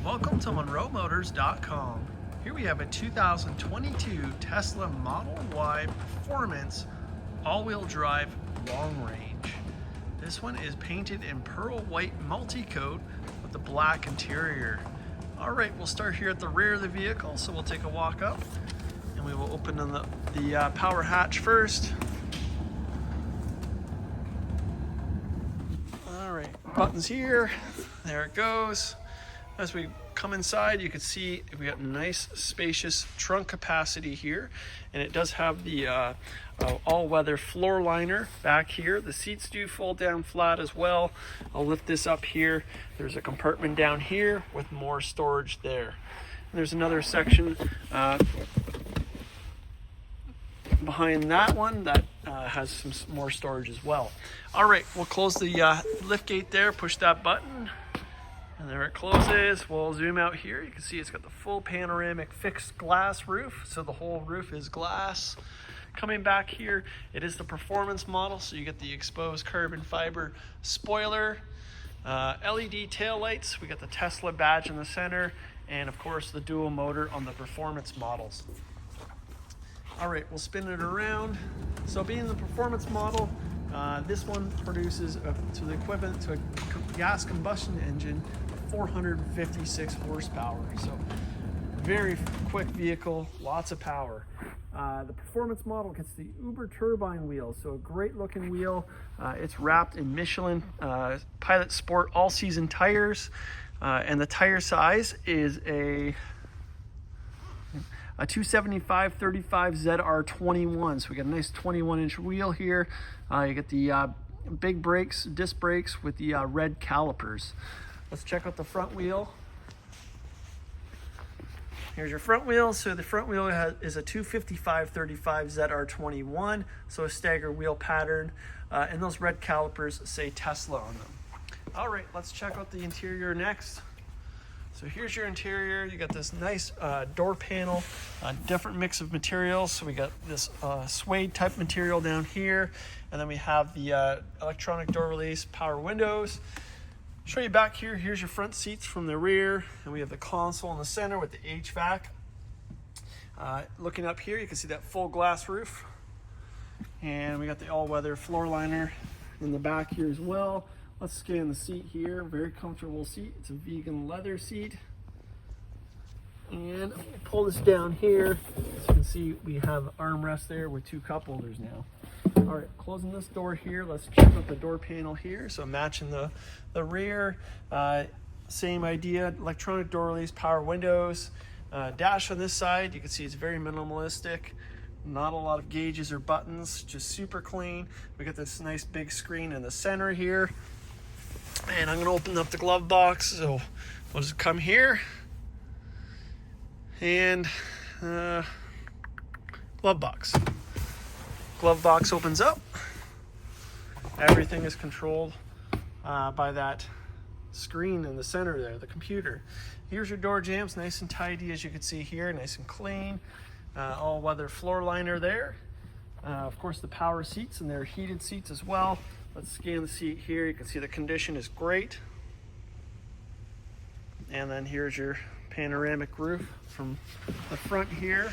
Welcome to MonroeMotors.com. Here we have a 2022 Tesla Model Y Performance all-wheel drive long range. This one is painted in pearl white multi-coat with a black interior. All right, we'll start here at the rear of the vehicle. So we'll take a walk up and we will open the power hatch first. All right, buttons here, there it goes. As we come inside, you can see we got nice spacious trunk capacity here, and it does have the all-weather floor liner back here. The seats do fold down flat as well. I'll lift this up here. There's a compartment down here with more storage there. And there's another section behind that one that has some more storage as well. All right, we'll close the liftgate there, push that button. And there it closes. We'll zoom out here. You can see it's got the full panoramic fixed glass roof. So the whole roof is glass. Coming back here, it is the performance model. So you get the exposed carbon fiber spoiler, LED taillights. We got the Tesla badge in the center. And of course the dual motor on the performance models. All right, we'll spin it around. So being the performance model, this one produces to the equivalent to a gas combustion engine, 456 horsepower. So very quick vehicle, lots of power. The performance model gets the UberTurbine wheels, so a great looking wheel. It's wrapped in Michelin Pilot Sport all-season tires, and the tire size is a 275/35 ZR21. So we got a nice 21-inch wheel here. You get the big brakes, disc brakes with the red calipers. Let's check out the front wheel. Here's your front wheel. So the front wheel is a 255/35 ZR21, so a stagger wheel pattern, and those red calipers say Tesla on them. All right, let's check out the interior next. So here's your interior. You got this nice door panel, different mix of materials. So we got this suede type material down here, and then we have the electronic door release, power windows. Show you back here. Here's your front seats from the rear, and we have the console in the center with the HVAC. Looking up here, you can see that full glass roof, and we got the all-weather floor liner in the back here as well. Let's scan the seat here. Very comfortable seat. It's a vegan leather seat. And pull this down here. As you can see, we have armrest there with two cup holders now. All right, closing this door here. Let's check out the door panel here. So matching the rear. Same idea, electronic door release, power windows. Dash on this side, you can see it's very minimalistic. Not a lot of gauges or buttons, just super clean. We got this nice big screen in the center here. And I'm going to open up the glove box. So we'll just come here and glove box. Glove box opens up. Everything is controlled by that screen in the center there, the computer. Here's your door jambs, nice and tidy as you can see here, nice and clean. All-weather floor liner there. Of course, the power seats, and they're heated seats as well. Let's scan the seat here. You can see the condition is great. And then here's your panoramic roof from the front here.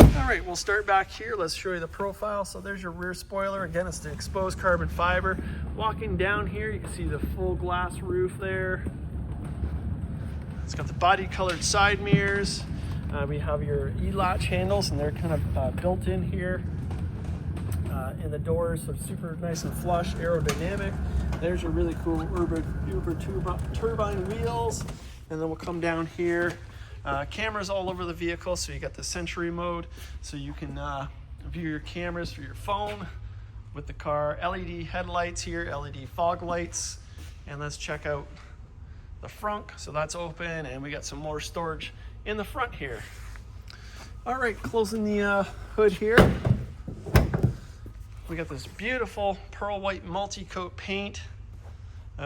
All right, we'll start back here. Let's show you the profile. So there's your rear spoiler. Again, it's the exposed carbon fiber. Walking down here, you can see the full glass roof there. It's got the body colored side mirrors. We have your e-latch handles, and they're kind of built in here in the doors, so super nice and flush, aerodynamic. There's your really cool UberTurbine wheels, and then we'll come down here. Cameras all over the vehicle, so you got the Sensory mode, so you can view your cameras through your phone with the car. LED headlights here, LED fog lights, and let's check out the front. So that's open, and we got some more storage in the front here. All right, closing the hood here. We got this beautiful pearl white multi-coat paint.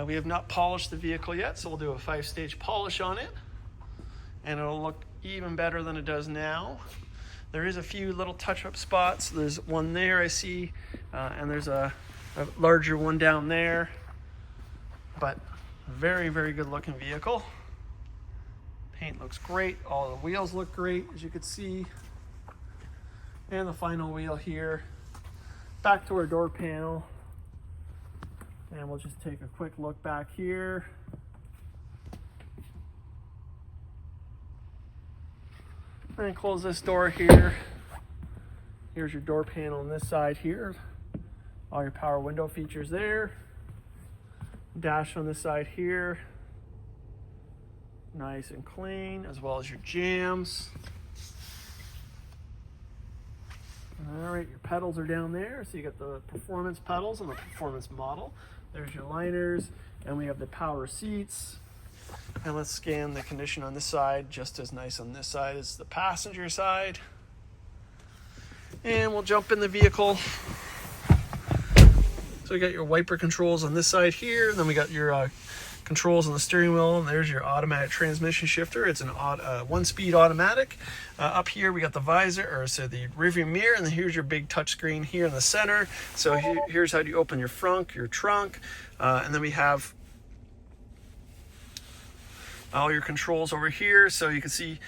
We have not polished the vehicle yet, so we'll do a 5-stage polish on it, and it'll look even better than it does now. There is a few little touch-up spots. There's one there I see, and there's a larger one down there, but very, very good looking vehicle. Paint looks great. All the wheels look great, as you can see. And the final wheel here. Back to our door panel. And we'll just take a quick look back here. And close this door here. Here's your door panel on this side here. All your power window features there. Dash on this side here. Nice and clean, as well as your jams. All right, your pedals are down there. So you got the performance pedals on the performance model. There's your liners, and we have the power seats. And let's scan the condition on this side. Just as nice on this side as the passenger side. And we'll jump in the vehicle. So we got your wiper controls on this side here. Then we got your controls on the steering wheel, and there's your automatic transmission shifter. It's an one-speed automatic. Up here we got the visor, or so the rearview mirror, and then here's your big touch screen here in the center. So here's how you open your trunk, and then we have all your controls over here. So you can see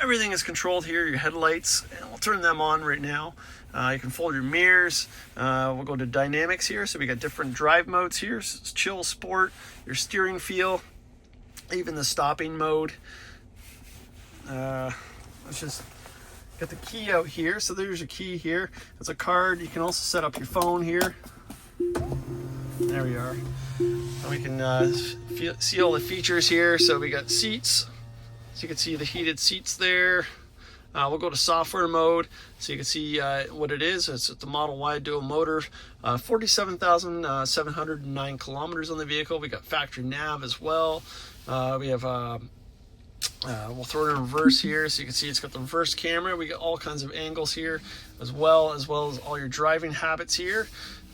everything is controlled here. Your headlights, and we'll turn them on right now. You can fold your mirrors. We'll go to dynamics here. So we got different drive modes here. Chill, sport, your steering feel, even the stopping mode. Let's just get the key out here. So there's your key here. It's a card. You can also set up your phone here. There we are. And we can see all the features here. So we got seats. So you can see the heated seats there. We'll go to software mode so you can see what it is. It's the Model Y dual motor, 47,709 kilometers on the vehicle. We got factory nav as well. We have, we'll throw it in reverse here so you can see it's got the reverse camera. We got all kinds of angles here as well as all your driving habits here.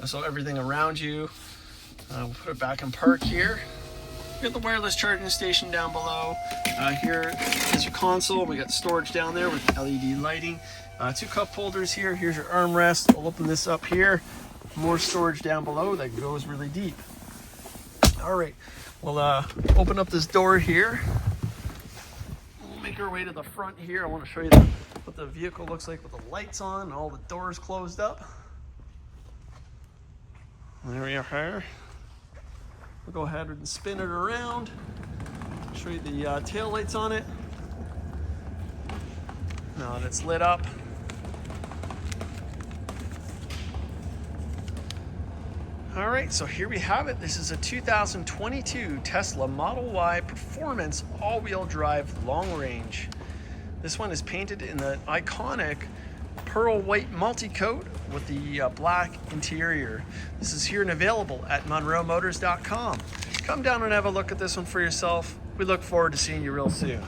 So everything around you. We'll put it back in park here. We got the wireless charging station down below. Here is your console. We got storage down there with LED lighting. 2 cup holders here. Here's your armrest. We'll open this up here. More storage down below that goes really deep. All right, we'll open up this door here. We'll make our way to the front here. I want to show you what the vehicle looks like with the lights on and all the doors closed up. There we are. We'll go ahead and spin it around. Show you the tail lights on it. Now that it's lit up. All right, so here we have it. This is a 2022 Tesla Model Y Performance all-wheel drive long range. This one is painted in the iconic pearl white multi-coat with the black interior. This is here and available at monroemotors.com. Come down and have a look at this one for yourself. We look forward to seeing you real soon.